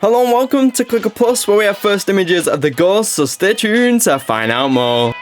Hello and welcome to Clicker Plus, where we have first images of the Ghost, so stay tuned to find out more.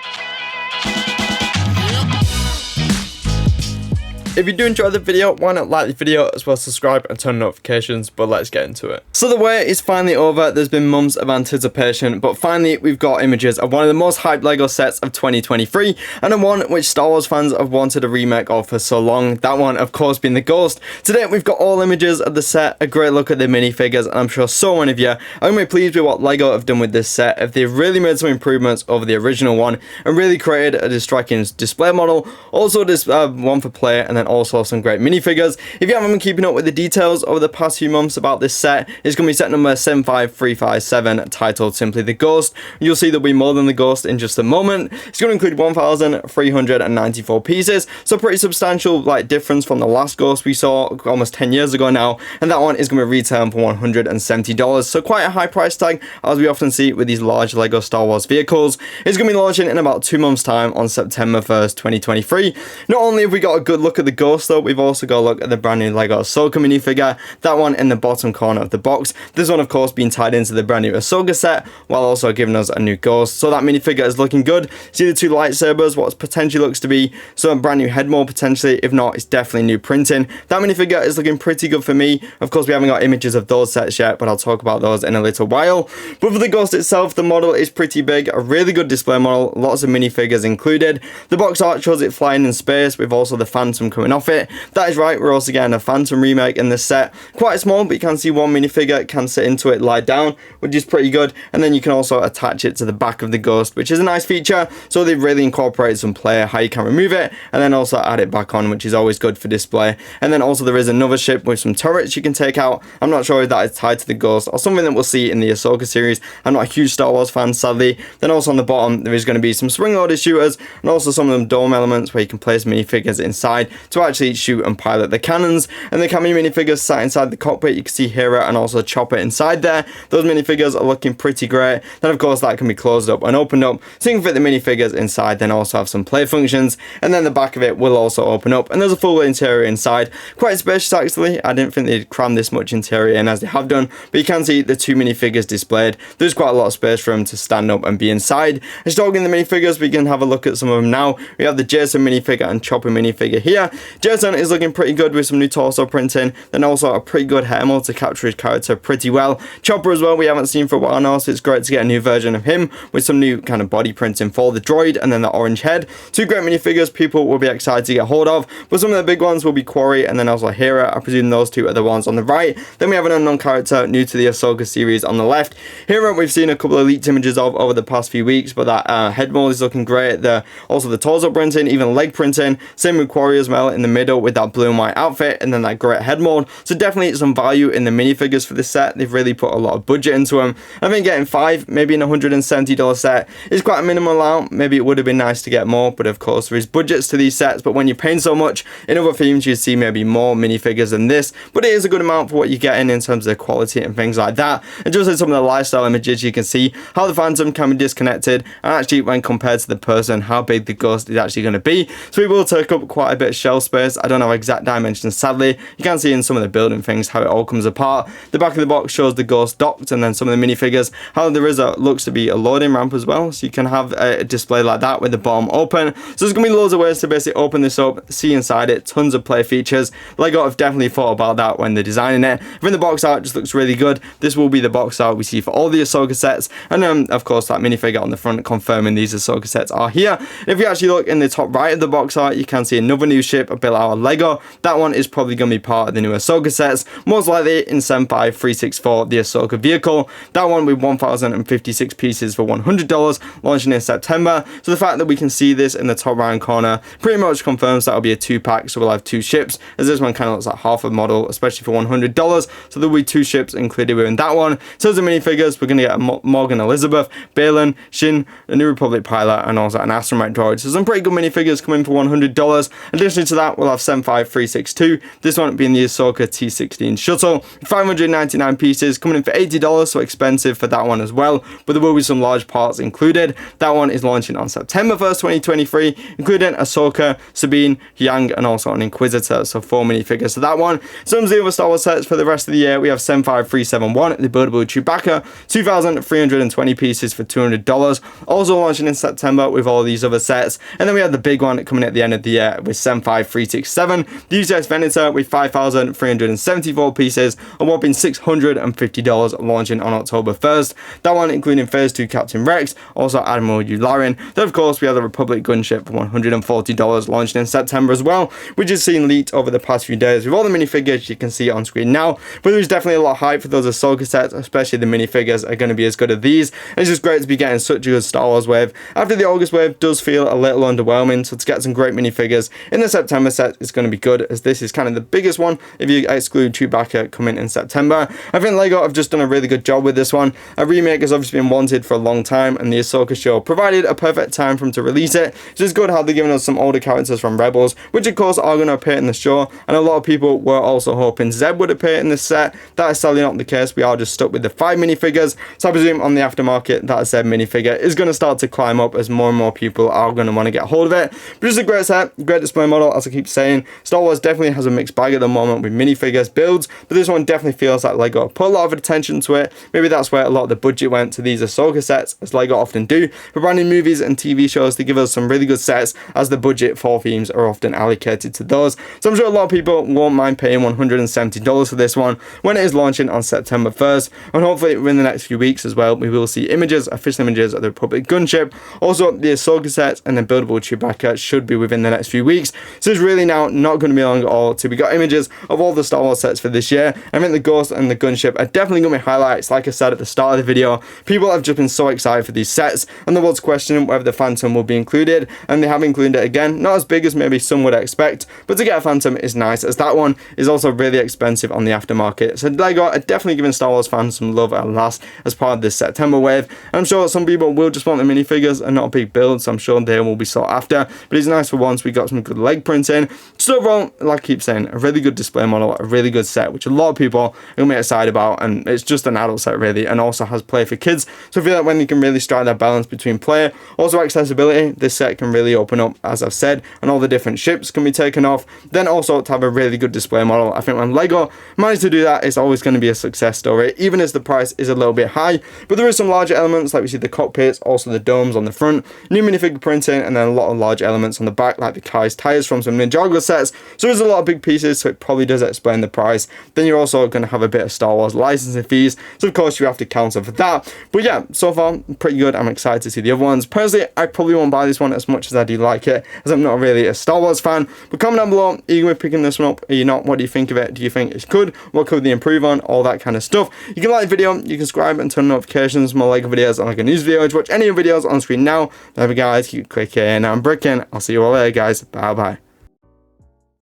If you do enjoy the video, why not like the video as well as subscribe and turn on notifications, but let's get into it. So the wait is finally over. There's been months of anticipation, but finally we've got images of one of the most hyped Lego sets of 2023, and a one which Star Wars fans have wanted a remake of for so long. That one, of course, being the Ghost. Today we've got all images of the set, a great look at the minifigures, and I'm sure so many of you are going to be pleased with what Lego have done with this set. If they've really made some improvements over the original one and really created a striking display model, also this one for play, and then also some great minifigures. If you haven't been keeping up with the details over the past few months about this set, it's going to be set number 75357, titled simply the Ghost. You'll see there'll be more than the Ghost in just a moment. It's going to include 1,394 pieces, so pretty substantial difference from the last Ghost we saw almost 10 years ago now, and that one is going to retail for $170, so quite a high price tag as we often see with these large Lego Star Wars vehicles. It's going to be launching in about 2 months time on September 1st, 2023. Not only have we got a good look at the Ghost though, we've also got a look at the brand new Lego Ashoka minifigure, that one in the bottom corner of the box. This one of course being tied into the brand new Ashoka set, while also giving us a new Ghost. So that minifigure is looking good. See the two lightsabers, what potentially looks to be some brand new head mold potentially. If not, it's definitely new printing. That minifigure is looking pretty good for me. Of course we haven't got images of those sets yet, but I'll talk about those in a little while. But for the Ghost itself, the model is pretty big, a really good display model, lots of minifigures included. The box art shows it flying in space with also the Phantom coming off it. That is right, we're also getting a Phantom remake in this set. Quite small, but you can see one minifigure can sit into it, lie down, which is pretty good. And then you can also attach it to the back of the Ghost, which is a nice feature. So they've really incorporated some play, how you can remove it and then also add it back on, which is always good for display. And then also there is another ship with some turrets you can take out. I'm not sure if that is tied to the Ghost or something that we'll see in the Ahsoka series. I'm not a huge Star Wars fan, sadly. Then also on the bottom, there is going to be some spring-loaded shooters and also some of them dome elements where you can place minifigures inside to actually shoot and pilot the cannons. And the cameo minifigures sat inside the cockpit. You can see Hera and also Chopper inside there. Those minifigures are looking pretty great. Then of course that can be closed up and opened up, so you can fit the minifigures inside, then also have some play functions. And then the back of it will also open up, and there's a full interior inside. Quite spacious actually. I didn't think they'd cram this much interior in as they have done, but you can see the two minifigures displayed. There's quite a lot of space for them to stand up and be inside. As talking the minifigures, we can have a look at some of them now. We have the Jacen minifigure and Chopper minifigure here. Jacen is looking pretty good with some new torso printing, then also a pretty good hair mold to capture his character pretty well. Chopper as well, we haven't seen for a while now, so it's great to get a new version of him with some new kind of body printing for the droid and then the orange head. Two great minifigures people will be excited to get hold of, but some of the big ones will be Quarrie and then also Hera. I presume those two are the ones on the right. Then we have an unknown character new to the Ahsoka series on the left. Hera we've seen a couple of leaked images of over the past few weeks, but that head mold is looking great. Also the torso printing, even leg printing. Same with Quarrie as well in the middle with that blue and white outfit and then that great head mold. So definitely some value in the minifigures for this set. They've really put a lot of budget into them. I think getting 5, maybe in a $170 set is quite a minimal amount. Maybe it would have been nice to get more, but of course there is budgets to these sets. But when you're paying so much in other themes, you see maybe more minifigures than this, but it is a good amount for what you're getting in terms of quality and things like that. And just in some of the lifestyle images, you can see how the Phantom can be disconnected, and actually when compared to the person, how big the Ghost is actually going to be. So it will take up quite a bit of shelf space. I don't know exact dimensions, sadly. You can see in some of the building things how it all comes apart. The back of the box shows the Ghost docked, and then some of the minifigures how there is looks to be a loading ramp as well, so you can have a display like that with the bottom open. So there's gonna be loads of ways to basically open this up, see inside it, tons of play features. Lego have definitely thought about that when they're designing it. Even the box art just looks really good. This will be the box art we see for all the Ahsoka sets, and of course that minifigure on the front confirming these Ahsoka sets are here. If you actually look in the top right of the box art, you can see another new ship built out of Lego. That one is probably going to be part of the new Ahsoka sets, most likely in 75364, the Ahsoka vehicle. That one with 1,056 pieces for $100, launching in September. So the fact that we can see this in the top right corner pretty much confirms that will be a 2-pack, so we'll have 2 ships, as this one kind of looks like half a model, especially for $100. So there will be 2 ships included within that one. So as the minifigures, we're going to get a Morgan Elizabeth, BAYLAN, SHIN, a new Republic pilot, and also an astromech droid. So some pretty good minifigures coming for $100. Additionally to that, we'll have 75362. This one being the Ahsoka T16 shuttle. 599 pieces, coming in for $80, so expensive for that one as well. But there will be some large parts included. That one is launching on September 1st, 2023, including Ahsoka, Sabine, Yang, and also an Inquisitor. So 4 minifigures for that one. Some of the other Star Wars sets for the rest of the year, we have 75371, the buildable Chewbacca, 2,320 pieces for $200. Also launching in September with all these other sets. And then we have the big one coming at the end of the year with 75367, the UCS Venator with 5,374 pieces, a whopping $650 launching on October 1st. That one including Phase 2 Captain Rex, also Admiral YULAREN. Then of course we have the Republic Gunship for $140 launching in September as well, which is seen leaked over the past few days with all the minifigures you can see on screen now. But there's definitely a lot of hype for those Ahsoka sets, especially the minifigures are going to be as good as these. And it's just great to be getting such a good Star Wars wave. After the August wave does feel a little underwhelming, so to get some great minifigures in the September set is going to be good, as this is kind of the biggest one if you exclude Chewbacca coming in September. I think Lego have just done a really good job with this one. A remake has obviously been wanted for a long time, and the Ahsoka show provided a perfect time for them to release it. So it's good how they're giving us some older characters from Rebels, which of course are going to appear in the show, and a lot of people were also hoping Zeb would appear in this set. That is sadly not the case. We are just stuck with the 5 minifigures, so I presume on the aftermarket that Zeb minifigure is going to start to climb up as more and more people are going to want to get hold of it. But it's a great set, great display model, as I keep saying. Star Wars definitely has a mixed bag at the moment with minifigures builds, but this one definitely feels like Lego put a lot of attention to it. Maybe that's where a lot of the budget went to these Ahsoka sets, as Lego often do. For brand new movies and TV shows, they give us some really good sets, as the budget for themes are often allocated to those. So I'm sure a lot of people won't mind paying $170 for this one when it is launching on September 1st. And hopefully within the next few weeks as well, we will see images, official images of the Republic Gunship, also the Ahsoka sets, and then buildable Chewbacca should be within the next few weeks. So it's really now not going to be long at all till we got images of all the Star Wars sets for this year. I think the Ghost and the Gunship are definitely going to be highlights. Like I said at the start of the video, people have just been so excited for these sets, and the world's questioning whether the Phantom will be included, and they have included it again. Not as big as maybe some would expect, but to get a Phantom is nice, as that one is also really expensive on the aftermarket. So Lego are definitely giving Star Wars fans some love at last as part of this September wave. And I'm sure some people will just want the minifigures and not a big build, so I'm sure they will be sought after. But it's nice for once we got some good leg printing. So overall, like I keep saying, a really good display model, a really good set, which a lot of people are going to be excited about, and it's just an adult set really, and also has play for kids. So I feel like when you can really strike that balance between play, also accessibility, this set can really open up, as I've said, and all the different ships can be taken off. Then also to have a really good display model. I think when Lego managed to do that, it's always going to be a success story, even as the price is a little bit high. But there is some larger elements, like we see the cockpits, also the domes on the front, new minifigure printing, and then a lot of large elements on the back, like the Kai's tires from some Ninjago sets. So there's a lot of big pieces, so it probably does explain the price. Then you're also going to have a bit of Star Wars licensing fees, so of course you have to counter for that. But yeah, so far pretty good. I'm excited to see the other ones. Personally, I probably won't buy this one as much as I do like it, as I'm not really a Star Wars fan. But comment down below, are you going to be picking this one up? Are you not? What do you think of it? Do you think it's good? What could they improve on? All that kind of stuff. You can like the video, you can subscribe and turn on notifications for more Lego videos and like a news video. To watch any of the videos on screen now. There we go guys, keep clicking and I'm bricking. I'll see you all later guys. Bye bye.